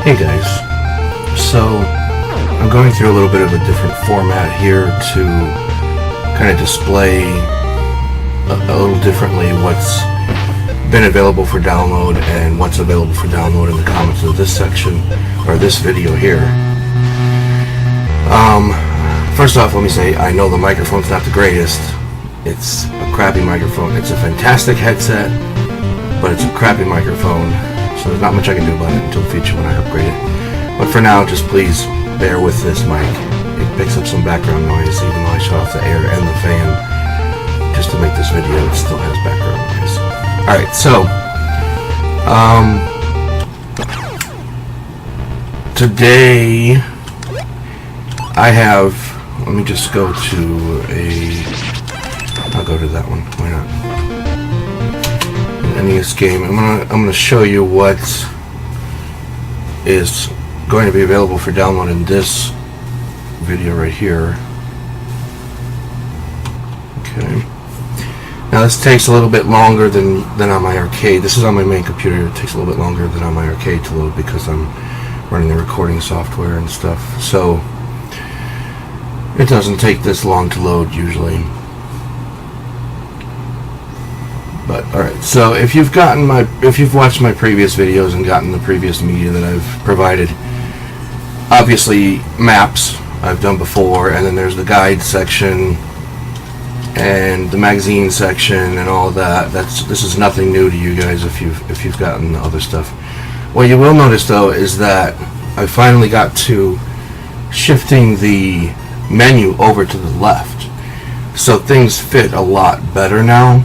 Hey guys, so I'm going through a little bit of a different format here to kind of display a little differently what's been available for download and what's available for download in the comments of this section, or this video here. First off, let me say, I know the microphone's not the greatest. It's a crappy microphone. It's a fantastic headset, but it's a crappy microphone. So there's not much I can do about it until the future when I upgrade it. But for now, just please bear with this mic. It picks up some background noise, even though I shut off the air and the fan just to make this video. It still has background noise. Alright, so today I have, let me just go to I'll go to that one, why not? NES game. I'm gonna show you what is going to be available for download in this video right here. Okay. Now this takes a little bit longer than on my arcade. This is on my main computer. It takes a little bit longer than on my arcade to load because I'm running the recording software and stuff. So it doesn't take this long to load usually. But alright, so if you've watched my previous videos and gotten the previous media that I've provided, obviously maps I've done before, and then there's the guide section and the magazine section and all of that. This is nothing new to you guys if you've gotten the other stuff. What you will notice though is that I finally got to shifting the menu over to the left, so things fit a lot better now.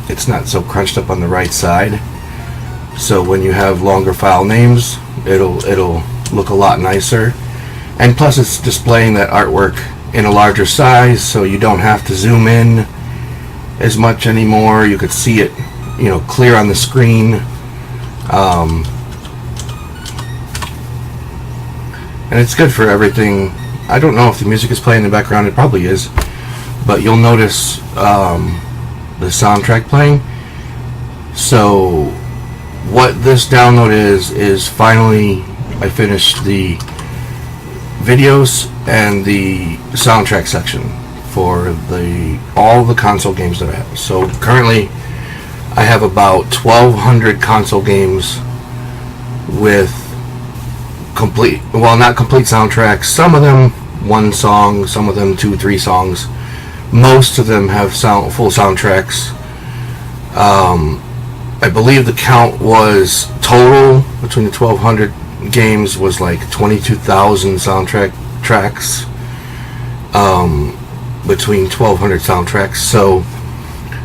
It's not so crunched up on the right side, so when you have longer file names, it'll look a lot nicer. And plus it's displaying that artwork in a larger size, so you don't have to zoom in as much anymore. You could see it, clear on the screen. And it's good for everything. I don't know if the music is playing in the background. It probably is, but you'll notice the soundtrack playing. So what this download is finally I finished the videos and the soundtrack section for all the console games that I have. So currently I have about 1,200 console games with not complete soundtracks. Some of them one song, some of them 2-3 songs. Most of them have full soundtracks. I believe the count was total between the 1,200 games was like 22,000 soundtrack tracks between 1,200 soundtracks. So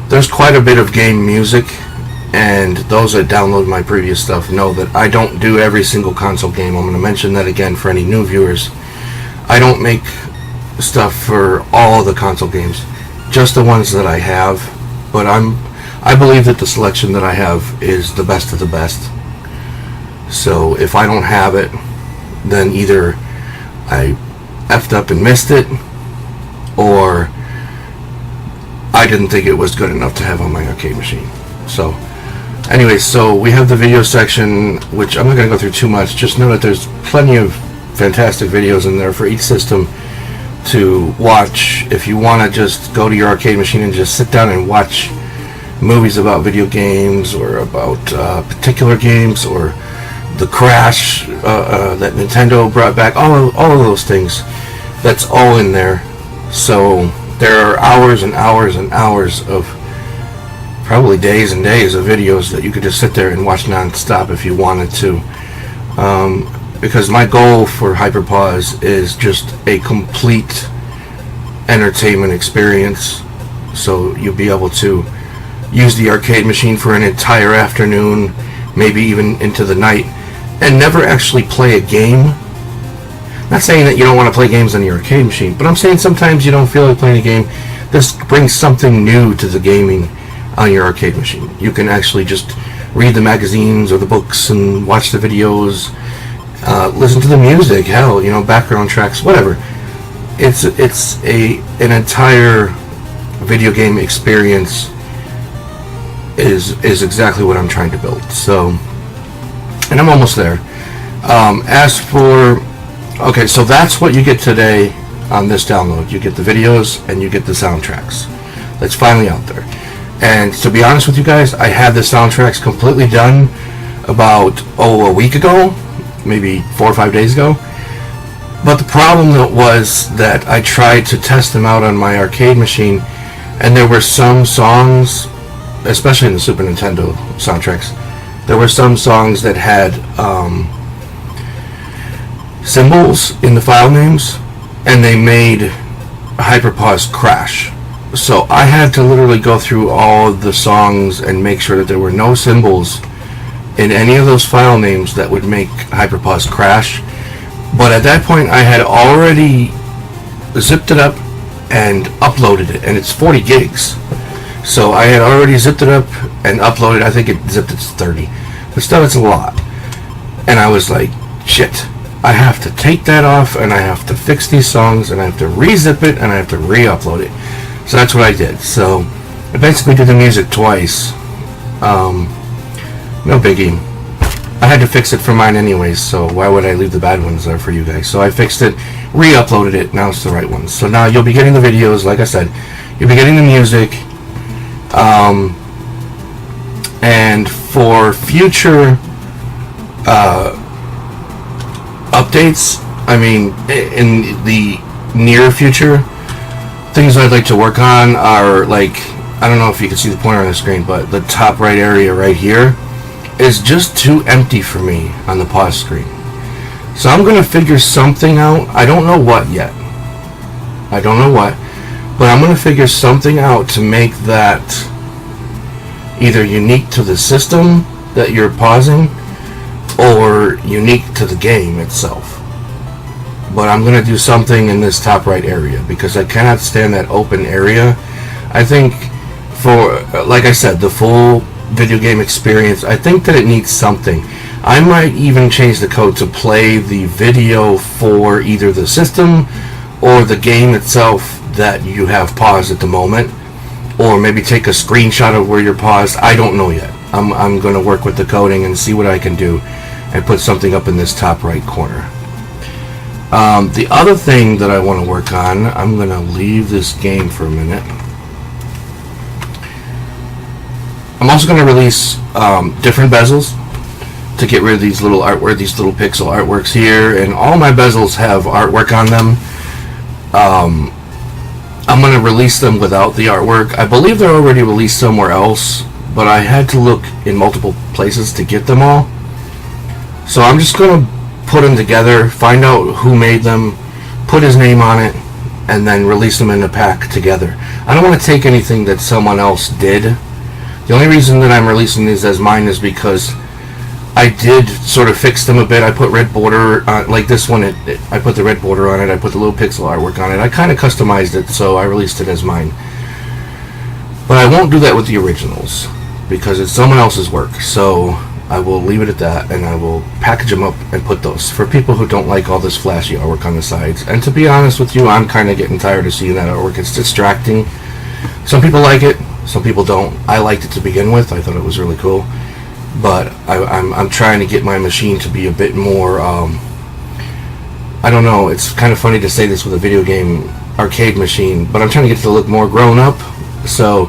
there's quite a bit of game music, and those that download my previous stuff know that I don't do every single console game. I'm going to mention that again for any new viewers. I don't make stuff for all the console games, just the ones that I have, but I believe that the selection that I have is the best of the best. So if I don't have it, then either I effed up and missed it, or I didn't think it was good enough to have on my arcade machine. So anyway, so we have the video section, which I'm not going to go through too much. Just know that there's plenty of fantastic videos in there for each system to watch. If you want to just go to your arcade machine and just sit down and watch movies about video games, or about particular games, or the crash that Nintendo brought back, all of those things, that's all in there. So there are hours and hours and hours of, probably days and days of videos that you could just sit there and watch non-stop if you wanted to. Because my goal for Hyperpause is just a complete entertainment experience. So you'll be able to use the arcade machine for an entire afternoon, maybe even into the night, and never actually play a game. Not saying that you don't want to play games on your arcade machine, but I'm saying sometimes you don't feel like playing a game. This brings something new to the gaming on your arcade machine. You can actually just read the magazines or the books and watch the videos, listen to the music, hell, background tracks, whatever. It's an entire video game experience is exactly what I'm trying to build. So, and I'm almost there. As for, okay, so that's what you get today on this download. You get the videos and you get the soundtracks. That's finally out there. And to be honest with you guys, I had the soundtracks completely done about, a week ago, maybe 4 or 5 days ago. But the problem was that I tried to test them out on my arcade machine, and there were some songs, especially in the Super Nintendo soundtracks, there were some songs that had symbols in the file names, and they made Hyperpause crash. So I had to literally go through all of the songs and make sure that there were no symbols in any of those file names that would make Hyperpause crash. But at that point I had already zipped it up and uploaded it, and it's 40 gigs. So I had already zipped it up and uploaded. I think it zipped it to 30. But still, it's a lot. And I was like, shit, I have to take that off, and I have to fix these songs, and I have to re-zip it, and I have to re-upload it. So that's what I did. So I basically did the music twice. No biggie. I had to fix it for mine anyways, so why would I leave the bad ones there for you guys? So I fixed it, re-uploaded it, now it's the right ones. So now you'll be getting the videos, like I said. You'll be getting the music. And for future updates, I mean, in the near future, things I'd like to work on are, like, I don't know if you can see the pointer on the screen, but the top right area right here is just too empty for me on the pause screen. So I'm going to figure something out. I don't know what yet. I don't know what. But I'm going to figure something out to make that either unique to the system that you're pausing or unique to the game itself. But I'm going to do something in this top right area because I cannot stand that open area. I think for, like I said, the full video game experience, I think that it needs something. I might even change the code to play the video for either the system or the game itself that you have paused at the moment, or maybe take a screenshot of where you're paused. I don't know yet. I'm going to work with the coding and see what I can do and put something up in this top right corner. The other thing that I want to work on, I'm going to leave this game for a minute. I'm also going to release different bezels to get rid of these little artwork, these little pixel artworks here, and all my bezels have artwork on them. I'm going to release them without the artwork. I believe they're already released somewhere else, but I had to look in multiple places to get them all. So I'm just going to put them together, find out who made them, put his name on it, and then release them in a pack together. I don't want to take anything that someone else did. The only reason that I'm releasing these as mine is because I did sort of fix them a bit. I put red border on, like this one, I put the red border on it, I put the little pixel artwork on it. I kind of customized it, so I released it as mine. But I won't do that with the originals because it's someone else's work. So I will leave it at that, and I will package them up and put those for people who don't like all this flashy artwork on the sides. And to be honest with you, I'm kind of getting tired of seeing that artwork. It's distracting. Some people like it, some people don't. I liked it to begin with. I thought it was really cool. But I'm trying to get my machine to be a bit more, I don't know, it's kind of funny to say this with a video game arcade machine, but I'm trying to get it to look more grown up. So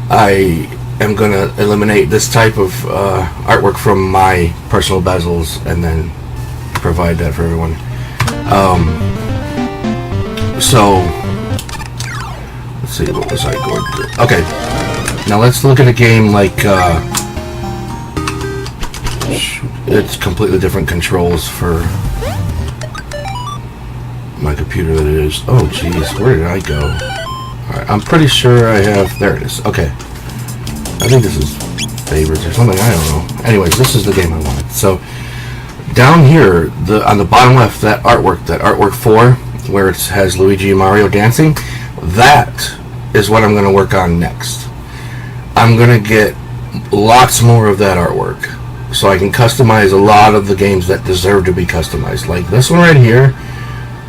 I am going to eliminate this type of artwork from my personal bezels and then provide that for everyone. So let's see, what was I going to do? Okay, now let's look at a game like it's completely different controls for my computer that it is. Oh geez, where did I go? Alright, I'm pretty sure I have, there it is. Okay, I think this is favorites or something, I don't know. Anyways, this is the game I wanted. So down here, on the bottom left, that artwork 4, where it has Luigi and Mario dancing, that is what I'm going to work on next. I'm going to get lots more of that artwork so I can customize a lot of the games that deserve to be customized. Like this one right here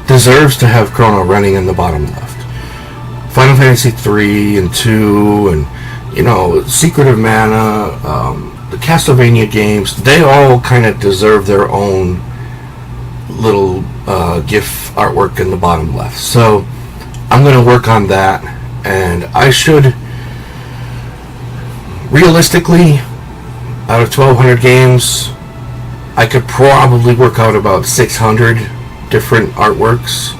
deserves to have Chrono running in the bottom left. Final Fantasy 3 and 2 and, you know, Secret of Mana, the Castlevania games, they all kind of deserve their own little GIF artwork in the bottom left. So I'm going to work on that, and I should, realistically, out of 1,200 games, I could probably work out about 600 different artworks.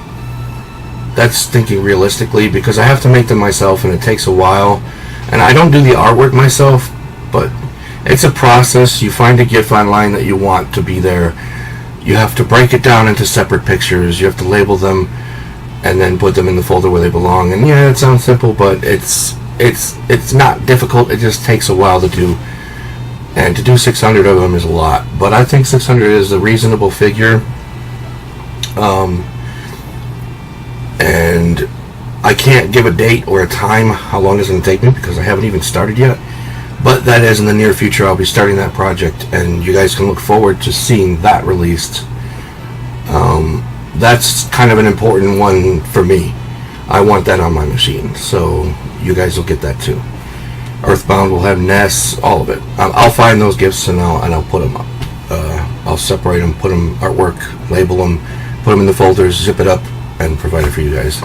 That's thinking realistically, because I have to make them myself and it takes a while. And I don't do the artwork myself, but it's a process. You find a GIF online that you want to be there. You have to break it down into separate pictures. You have to label them and then put them in the folder where they belong. And yeah, it sounds simple, but it's not difficult. It just takes a while to do. And to do 600 of them is a lot. But I think 600 is a reasonable figure. And I can't give a date or a time how long it's going to take me, because I haven't even started yet. But that is in the near future. I'll be starting that project, and you guys can look forward to seeing that released. That's kind of an important one for me. I want that on my machine, so you guys will get that too. Earthbound will have Ness, all of it. I'll find those gifts and I'll put them up. I'll separate them, put them artwork, label them, put them in the folders, zip it up, and provide it for you guys.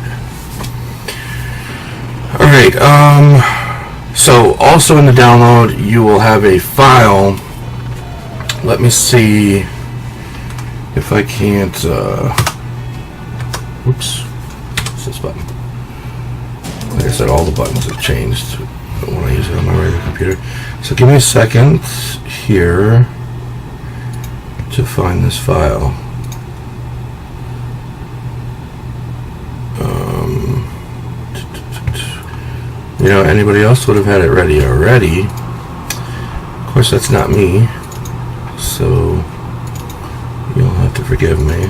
All right. So also in the download, you will have a file. Let me see if I can't. Whoops. What's this button? Like I said, all the buttons have changed when I use it on my regular computer. So give me a second here to find this file. You know, anybody else would have had it ready already. Of course, that's not me, so you'll have to forgive me.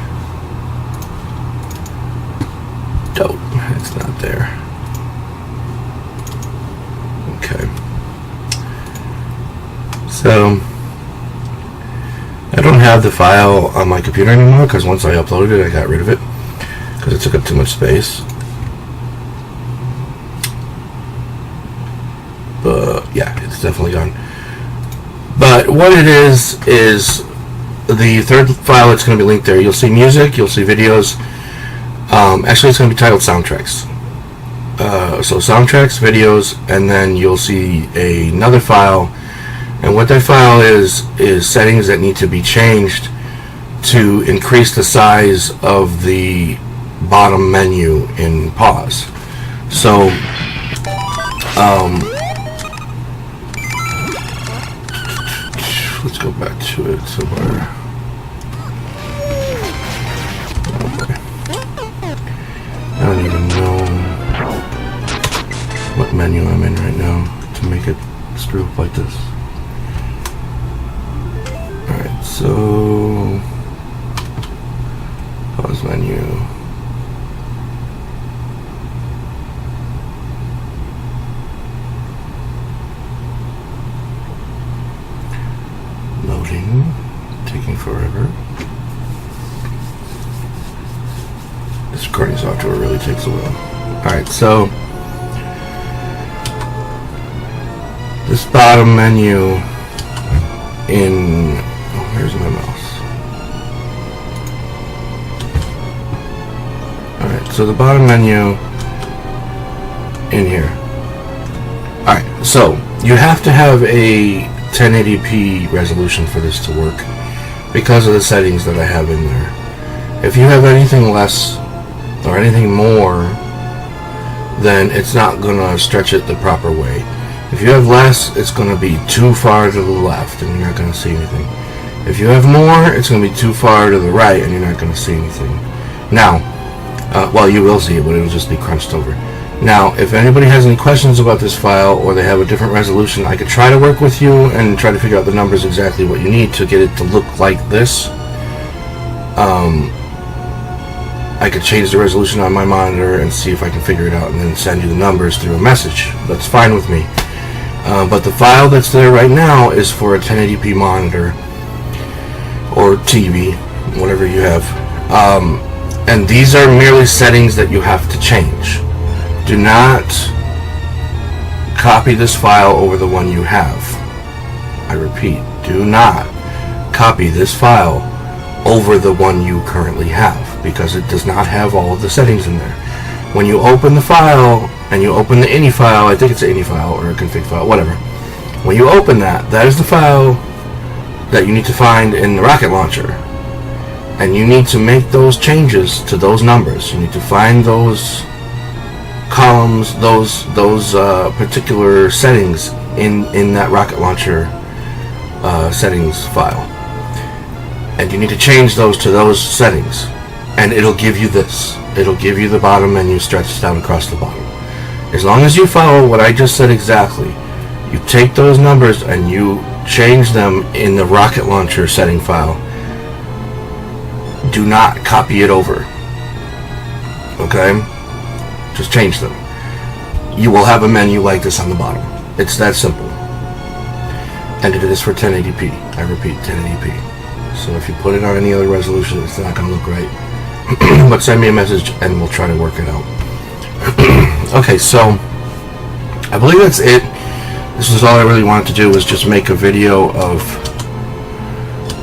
Dope, it's not there. Okay. So, I don't have the file on my computer anymore, because once I uploaded it, I got rid of it, because it took up too much space. But yeah, it's definitely gone. But what it is the third file that's going to be linked there. You'll see music, you'll see videos. Actually, it's going to be titled soundtracks. So soundtracks, videos, and then you'll see another file. And what that file is settings that need to be changed to increase the size of the bottom menu in Pause. So, let's go back to it somewhere. Okay. I don't even know what menu I'm in right now to make it screw up like this. Alright, so Pause menu. Loading, taking forever. This recording software really takes a while. Alright, so this bottom menu in, where's my mouse? Alright, so the bottom menu in here. Alright, so you have to have a 1080p resolution for this to work because of the settings that I have in there. If you have anything less or anything more, then it's not going to stretch it the proper way. If you have less, it's going to be too far to the left and you're not going to see anything. If you have more, it's going to be too far to the right and you're not going to see anything. Now, well, you will see it, but it'll just be crunched over. Now, if anybody has any questions about this file or they have a different resolution, I could try to work with you and try to figure out the numbers exactly what you need to get it to look like this. I could change the resolution on my monitor and see if I can figure it out and then send you the numbers through a message. That's fine with me. But the file that's there right now is for a 1080p monitor or TV, whatever you have. And these are merely settings that you have to change. Do not copy this file over the one you have. I repeat, do not copy this file over the one you currently have, because it does not have all of the settings in there. When you open the file and you open the ini file, I think it's an ini file or a config file, whatever. When you open that, that is the file that you need to find in the Rocket Launcher, and you need to make those changes to those numbers. You need to find those columns, those particular settings in that Rocket Launcher settings file, and you need to change those to those settings, and it'll give you this. It'll give you the bottom menu stretched out across the bottom. As long as you follow what I just said exactly, you take those numbers and you change them in the Rocket Launcher setting file. Do not copy it over. Okay? Just change them. You will have a menu like this on the bottom. It's that simple. And it is for 1080p. I repeat, 1080p. So if you put it on any other resolution, it's not going to look right. But send me a message and we'll try to work it out. Okay, so I believe that's it. This is all I really wanted to do, was just make a video of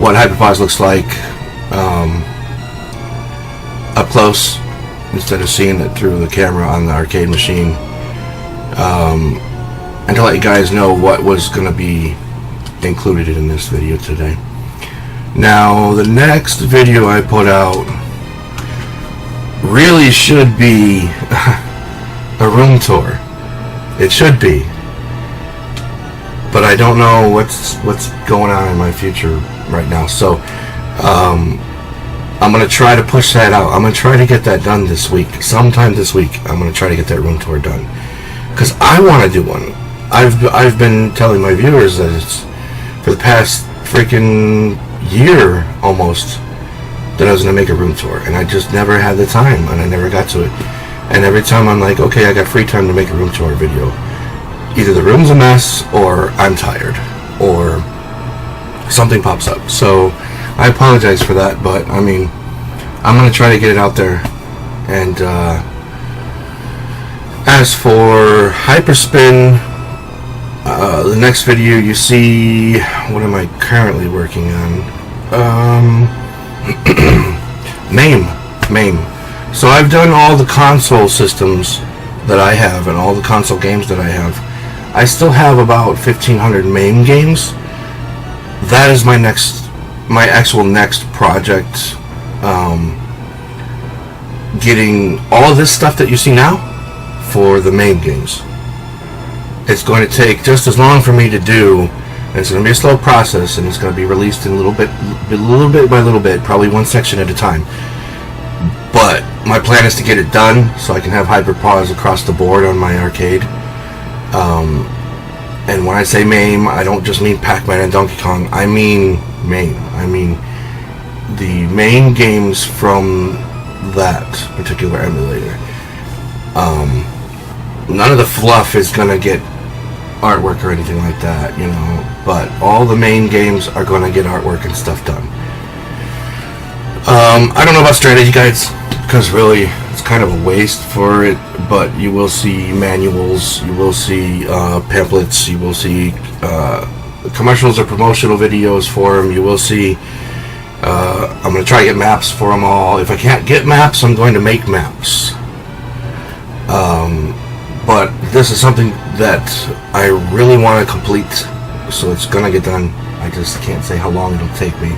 what Hyperpause looks like up close, instead of seeing it through the camera on the arcade machine, and to let you guys know what was going to be included in this video today. Now, the next video I put out really should be a room tour. It should be, but I don't know what's going on in my future right now. So I'm gonna try to push that out. I'm gonna try to get that done this week. Sometime this week, I'm gonna try to get that room tour done, because I want to do one. I've been telling my viewers that it's for the past freaking year almost that I was gonna make a room tour, and I just never had the time, and I never got to it. And every time I'm like, okay, I got free time to make a room tour video, either the room's a mess, or I'm tired, or something pops up. So I apologize for that, but I mean, I'm gonna try to get it out there. And as for Hyperspin, the next video you see, what am I currently working on? MAME. So I've done all the console systems that I have and all the console games that I have. I still have about 1,500 MAME games. That is my actual next project. Getting all of this stuff that you see now for the MAME games. It's going to take just as long for me to do, and it's going to be a slow process, and it's going to be released in a little bit by little bit, probably one section at a time. But my plan is to get it done so I can have Hyperpause across the board on my arcade. And when I say MAME, I don't just mean Pac-Man and Donkey Kong. I mean MAME. I mean the main games from that particular emulator. None of the fluff is going to get artwork or anything like that, you know, but all the main games are going to get artwork and stuff done. I don't know about strategy guides, because really it's kind of a waste for it, but you will see manuals, you will see pamphlets, you will see commercials or promotional videos for them, you will see I'm going to try to get maps for them all. If I can't get maps, I'm going to make maps. But this is something that I really want to complete, so it's going to get done. I just can't say how long it'll take me.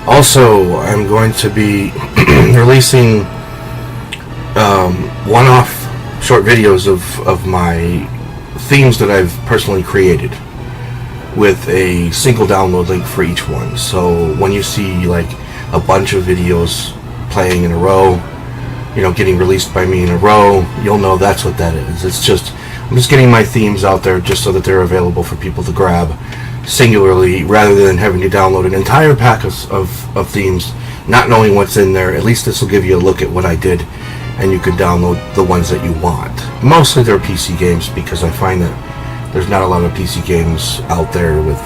Also, I'm going to be releasing one-off short videos of my themes that I've personally created, with a single download link for each one. So when you see like a bunch of videos playing in a row, you know, getting released by me in a row, you'll know that's what that is. It's just, I'm just getting my themes out there just so that they're available for people to grab singularly, rather than having to download an entire pack of themes, not knowing what's in there. At least this will give you a look at what I did, and you can download the ones that you want. Mostly they're PC games, because I find that there's not a lot of PC games out there with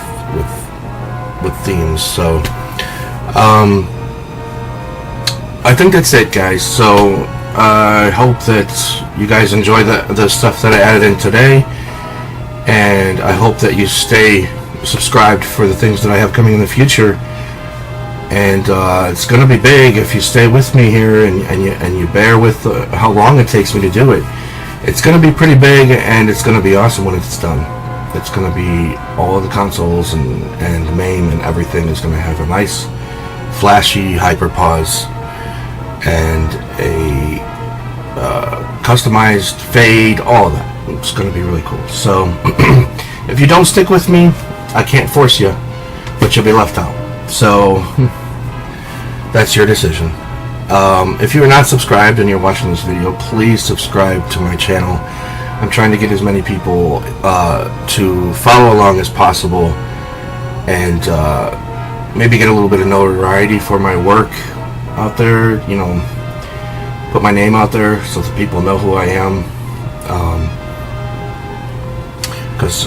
themes. So I think that's it, guys. So I hope that you guys enjoy the stuff that I added in today, and I hope that you stay subscribed for the things that I have coming in the future. And it's going to be big if you stay with me here and you bear with how long it takes me to do it. It's going to be pretty big, and it's going to be awesome when it's done. It's going to be all of the consoles and the MAME and everything is going to have a nice flashy hyper pause and a customized fade, all of that. It's going to be really cool. So if you don't stick with me, I can't force you, but you'll be left out. So that's your decision. If you are not subscribed and you're watching this video, please subscribe to my channel. I'm trying to get as many people to follow along as possible, and maybe get a little bit of notoriety for my work out there. You know, put my name out there so that people know who I am. Because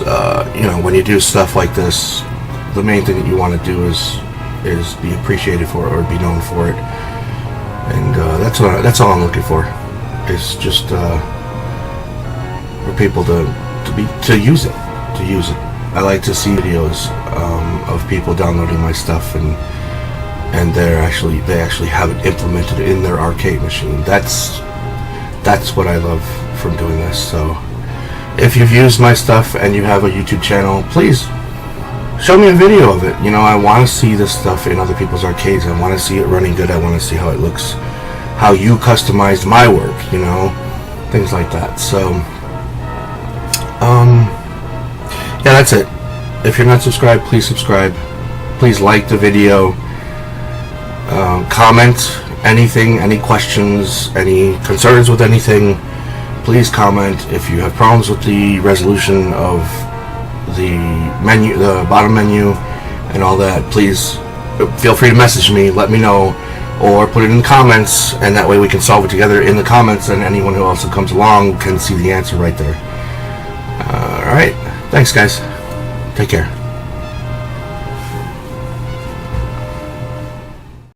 you know, when you do stuff like this, the main thing that you want to do is be appreciated for it or be known for it, and that's all I'm looking for. Is just for people to use it. I like to see videos of people downloading my stuff and they actually have it implemented in their arcade machine. That's what I love from doing this. So if you've used my stuff and you have a YouTube channel, please show me a video of it. You know, I want to see this stuff in other people's arcades. I want to see it running good. I want to see how it looks, how you customized my work, you know, things like that. So yeah, that's it. If you're not subscribed, please subscribe. Please like the video. Comment anything, any questions, any concerns with anything. Please comment. If you have problems with the resolution of the menu, the bottom menu, and all that, please feel free to message me. Let me know, or put it in the comments, and that way we can solve it together in the comments, and anyone who also comes along can see the answer right there. Alright, thanks guys. Take care.